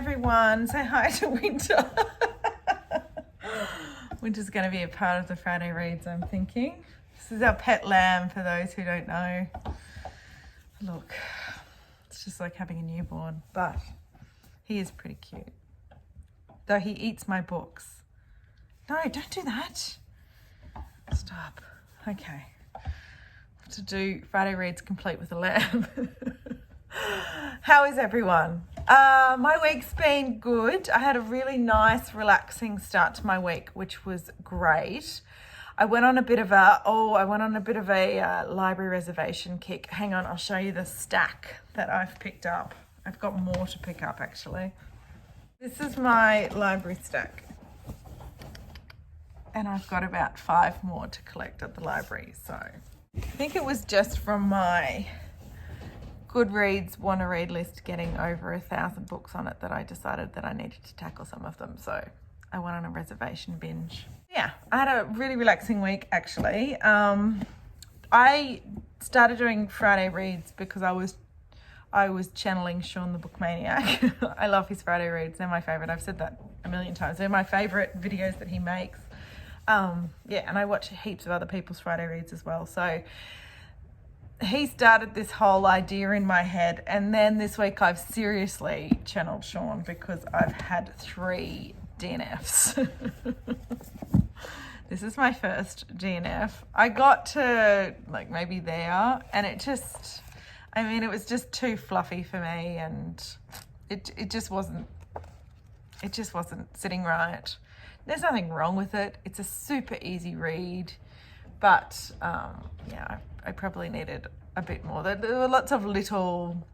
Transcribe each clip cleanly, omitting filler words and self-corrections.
everyone. Say hi to Winter. Winter's going to be a part of the Friday reads, I'm thinking. This is our pet lamb, for those who don't know. Look, it's just like having a newborn, but he is pretty cute. Though he eats my books. No, don't do that. Stop. Okay. To do Friday reads complete with a lamb. How is everyone? My week's been good. I had a really nice, relaxing start to my week, which was great. I went on a bit of a library reservation kick. Hang on, I'll show you the stack that I've picked up. I've got more to pick up actually. This is my library stack. And I've got about 5 more to collect at the library. So I think it was just from my Goodreads want to read list getting over 1,000 books on it that I decided that I needed to tackle some of them. So I went on a reservation binge. Yeah, I had a really relaxing week actually. I started doing Friday reads because I was channeling Sean the Book Maniac. I love his Friday reads. They're my favorite. I've said that a million times. They're my favorite videos that he makes. Yeah, and I watch heaps of other people's Friday reads as well. So he started this whole idea in my head, and then this week I've seriously channeled Sean because I've had 3 DNFs. This is my first DNF. I got to like maybe there, and it was just too fluffy for me, and it just wasn't sitting right. There's nothing wrong with it. It's a super easy read, but yeah, I probably needed a bit more. There were lots of little,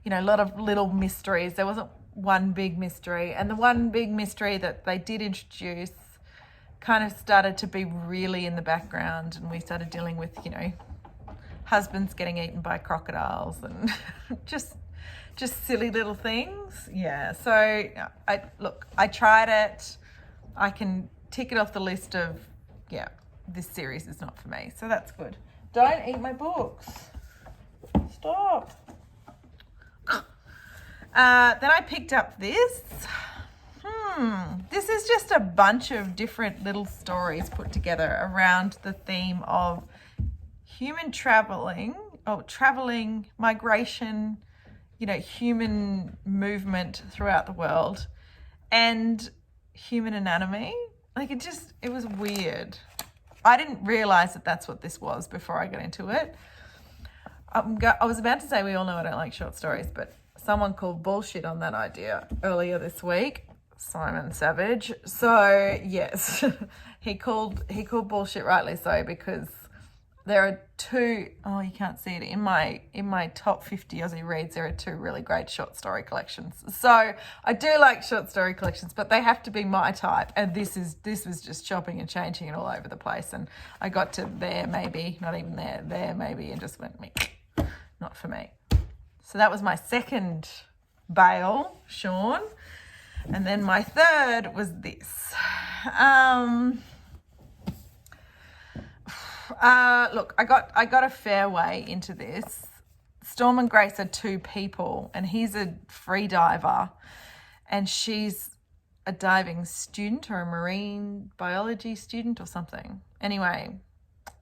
a lot of little mysteries. There wasn't one big mystery, and the one big mystery that they did introduce kind of started to be really in the background, and we started dealing with, husbands getting eaten by crocodiles and just silly little things. Yeah, so I tried it. I can tick it off the list of, yeah, this series is not for me. So that's good. Don't eat my books. Stop. Then I picked up this. This is just a bunch of different little stories put together around the theme of human traveling, migration, human movement throughout the world, and human anatomy. Like it was weird. I didn't realize that that's what this was before I got into it. I was about to say we all know I don't like short stories, but someone called bullshit on that idea earlier this week, Simon Savage. So yes, he called bullshit, rightly so, because there are 2, you can't see it, in my top 50 Aussie reads, there are 2 really great short story collections. So I do like short story collections, but they have to be my type. And this was just chopping and changing it all over the place. And I got to there maybe, not even there maybe, and just went, not for me. So that was my second bail, Sean. And then my third was this. Look, I got a fair way into this. Storm and Grace are 2 people, and he's a free diver, and she's a diving student or a marine biology student or something. Anyway,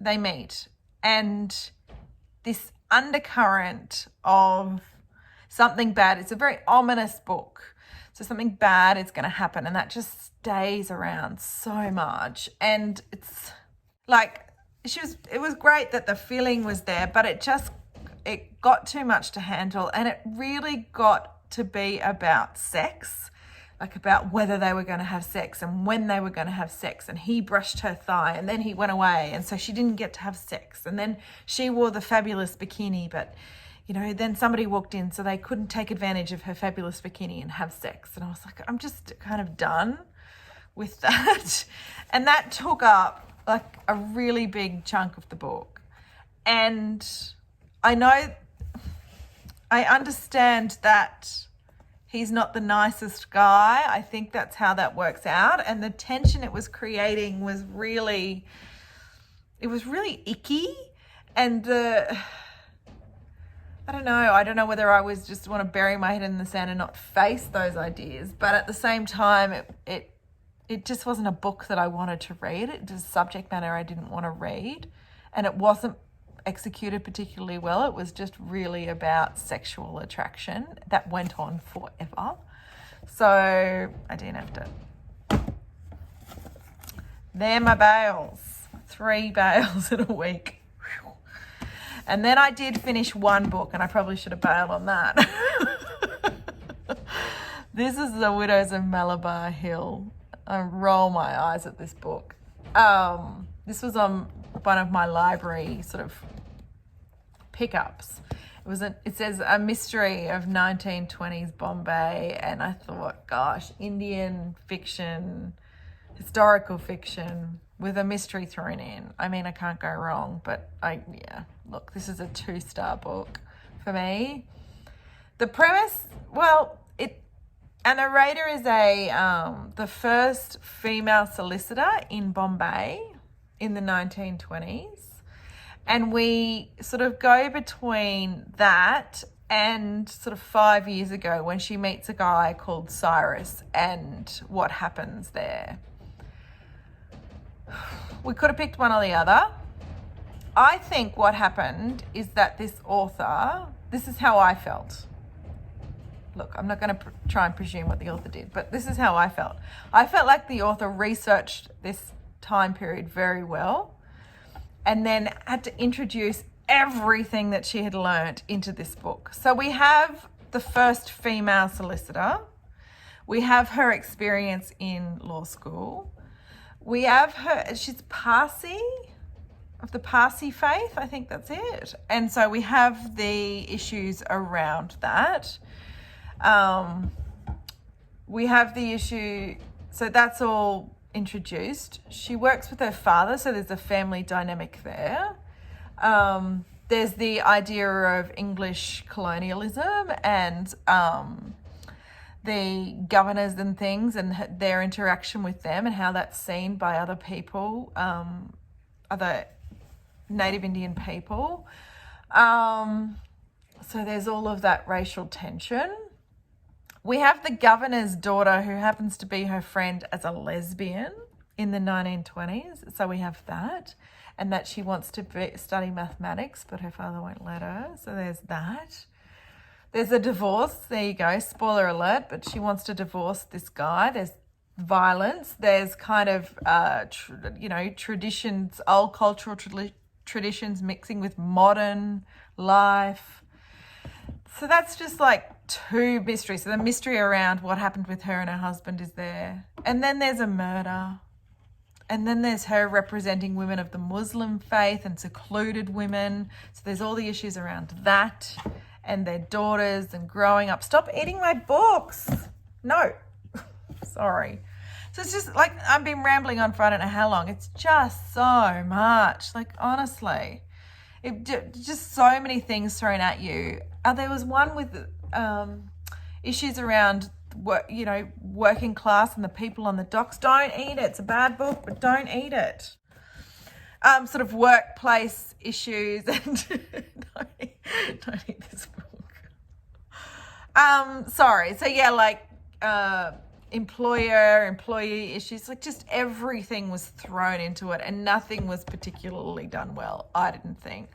they meet, and this undercurrent of something bad. It's a very ominous book. So something bad is going to happen, and that just stays around so much. And it's like, it was great that the feeling was there, but it got too much to handle, and it really got to be about sex, like about whether they were going to have sex and when they were going to have sex. And he brushed her thigh, and then he went away, and so she didn't get to have sex. And then she wore the fabulous bikini, but then somebody walked in, so they couldn't take advantage of her fabulous bikini and have sex. And I was like, I'm just kind of done with that. And that took up like a really big chunk of the book. And I understand that he's not the nicest guy. I think that's how that works out. And the tension it was creating was really icky. And I don't know. I don't know whether I was just want to bury my head in the sand and not face those ideas. But at the same time, it just wasn't a book that I wanted to read. It was subject matter I didn't want to read. And it wasn't executed particularly well. It was just really about sexual attraction that went on forever. So I DNF'd it. They're my bails. 3 bails in a week. Whew. And then I did finish one book, and I probably should have bailed on that. This is The Widows of Malabar Hill. I roll my eyes at this book. This was on one of my library sort of pickups. It says a mystery of 1920s Bombay, and I thought, gosh, Indian fiction, historical fiction with a mystery thrown in. I mean, I can't go wrong, but look, this is a 2-star book for me. The premise, a narrator is the first female solicitor in Bombay in the 1920s. And we sort of go between that and sort of 5 years ago when she meets a guy called Cyrus and what happens there. We could have picked one or the other. I think what happened is that this author, this is how I felt. Look, I'm not going to try and presume what the author did, but this is how I felt. I felt like the author researched this time period very well and then had to introduce everything that she had learnt into this book. So we have the first female solicitor. We have her experience in law school. We have she's Parsi, of the Parsi faith, I think that's it. And so we have the issues around that. We have the issue, so that's all introduced. She works with her father, so there's a family dynamic there. There's the idea of English colonialism and the governors and things and their interaction with them and how that's seen by other people, other Native Indian people. So there's all of that racial tension. We have the governor's daughter who happens to be her friend as a lesbian in the 1920s. So we have that, and that she wants to study mathematics, but her father won't let her. So there's that. There's a divorce. There you go. Spoiler alert, but she wants to divorce this guy. There's violence. There's kind of, traditions, old cultural traditions mixing with modern life. So that's just like 2 mysteries. So the mystery around what happened with her and her husband is there. And then there's a murder. And then there's her representing women of the Muslim faith and secluded women. So there's all the issues around that and their daughters and growing up. Stop eating my books. No. Sorry. So it's just like I've been rambling on for I don't know how long. It's just so much. Like, honestly. Just so many things thrown at you. There was one with issues around working class and the people on the docks. Don't eat it. It's a bad book, but don't eat it. Sort of workplace issues and don't eat this book. Sorry. So yeah, employer-employee issues. Like just everything was thrown into it, and nothing was particularly done well. I didn't think.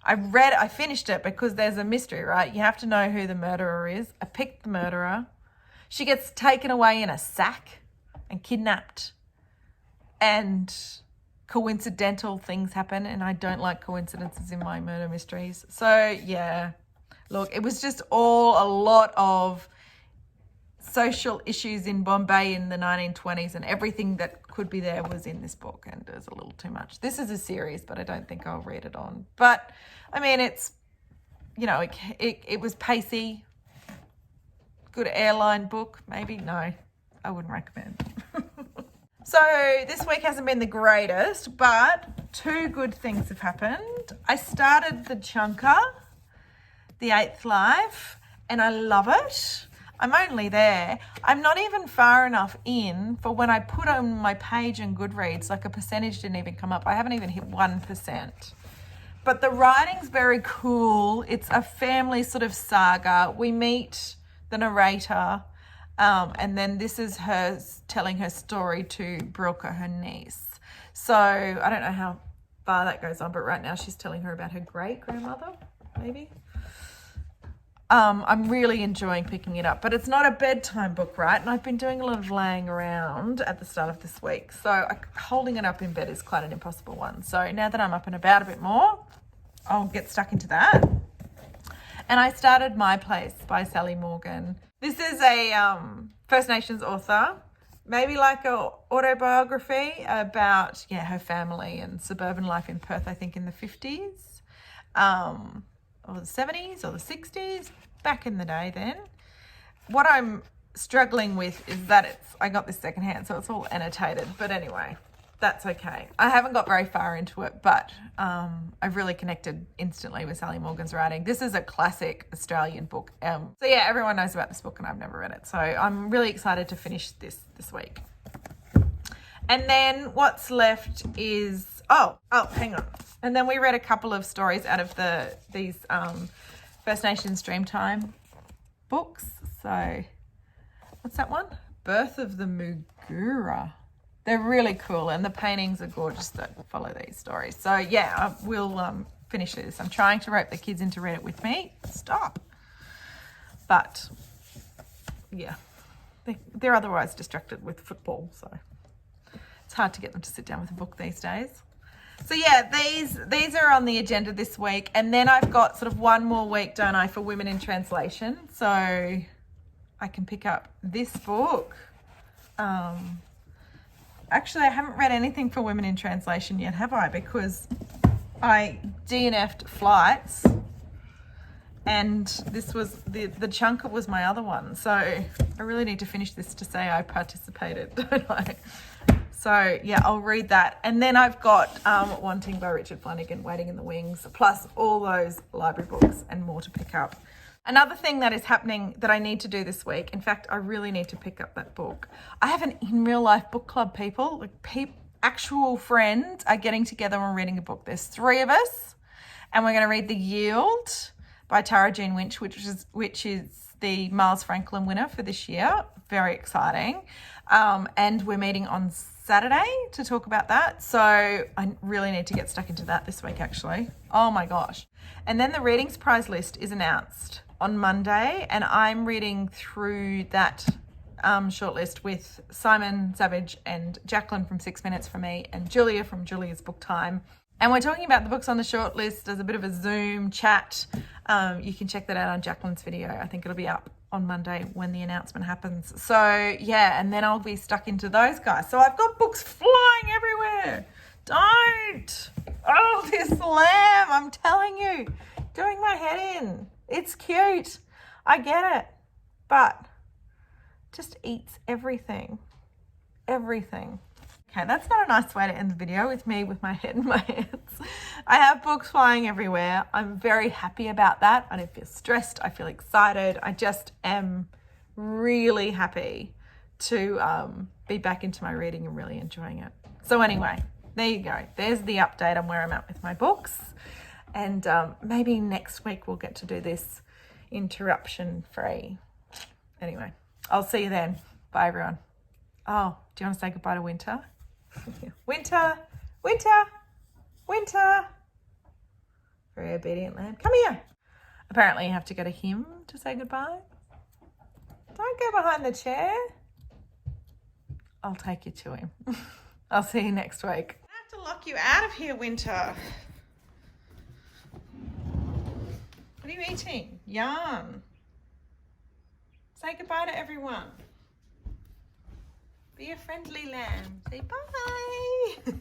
I finished it because there's a mystery, right? You have to know who the murderer is. I picked the murderer. She gets taken away in a sack and kidnapped. And coincidental things happen, and I don't like coincidences in my murder mysteries. So, yeah. Look, it was just all a lot of social issues in Bombay in the 1920s, and everything that could be there was in this book, and there's a little too much. This is a series, but I don't think I'll read it on. But I mean, it's, it was pacey. Good airline book, maybe. No, I wouldn't recommend. So this week hasn't been the greatest, but 2 good things have happened. I started the chunker, The Eighth Life, and I love it. I'm only there. I'm not even far enough in for when I put on my page in Goodreads, like a percentage didn't even come up. I haven't even hit 1%. but the writing's very cool. It's a family sort of saga. We meet the narrator, and then this is her telling her story to Brilka, her niece. So I don't know how far that goes on, but right now she's telling her about her great-grandmother, maybe. I'm really enjoying picking it up, but it's not a bedtime book, right? And I've been doing a lot of laying around at the start of this week, so holding it up in bed is quite an impossible one. So now that I'm up and about a bit more, I'll get stuck into that. And I started My Place by Sally Morgan. This is a First Nations author, maybe like a autobiography about her family and suburban life in Perth, I think in the 50s. Or the 70s or the 60s, back in the day then. What I'm struggling with is that I got this secondhand, so it's all annotated. But anyway, that's okay. I haven't got very far into it, but I've really connected instantly with Sally Morgan's writing. This is a classic Australian book. So yeah, everyone knows about this book and I've never read it. So I'm really excited to finish this week. And then what's left is, oh, hang on. And then we read a couple of stories out of these First Nations Dreamtime books. So what's that one? Birth of the Mugura. They're really cool and the paintings are gorgeous that follow these stories. So yeah, we'll finish this. I'm trying to rope the kids in to read it with me. Stop. But yeah, they're otherwise distracted with football. So it's hard to get them to sit down with a book these days. So yeah, these are on the agenda this week. And then I've got sort of one more week, don't I, for Women in Translation. So I can pick up this book. Actually, I haven't read anything for Women in Translation yet, have I? Because I DNF'd flights. And this was, the chunker was my other one. So I really need to finish this to say I participated, don't I? So yeah, I'll read that. And then I've got Wanting by Richard Flanagan, Waiting in the Wings, plus all those library books and more to pick up. Another thing that is happening that I need to do this week, in fact, I really need to pick up that book. I have an in real life book club, people. Actual friends are getting together and reading a book. There's 3 of us, and we're going to read The Yield by Tara Jean Winch, which is the Miles Franklin winner for this year. Very exciting. And we're meeting on Saturday to talk about that. So I really need to get stuck into that this week, actually. Oh my gosh. And then the Readings Prize list is announced on Monday, and I'm reading through that shortlist with Simon Savage and Jacqueline from 6 Minutes for Me and Julia from Julia's Book Time. And we're talking about the books on the shortlist as a bit of a Zoom chat. You can check that out on Jacqueline's video. I think it'll be up on Monday when the announcement happens. So yeah, and then I'll be stuck into those guys. So I've got books flying everywhere. Don't. Oh, this lamb, I'm telling you, doing my head in. It's cute. I get it. But just eats everything. Everything. Okay, that's not a nice way to end the video with me with my head in my hands. I have books flying everywhere. I'm very happy about that. I don't feel stressed. I feel excited. I just am really happy to be back into my reading and really enjoying it. So anyway, there you go. There's the update on where I'm at with my books. And maybe next week we'll get to do this interruption free. Anyway, I'll see you then. Bye, everyone. Oh, do you want to say goodbye to Winter? Winter, Winter, Winter. Very obedient lamb. Come here. Apparently you have to go to him to say goodbye. Don't go behind the chair. I'll take you to him. I'll see you next week. I have to lock you out of here, Winter. What are you eating? Yarn. Say goodbye to everyone. Be a friendly lamb. Say bye.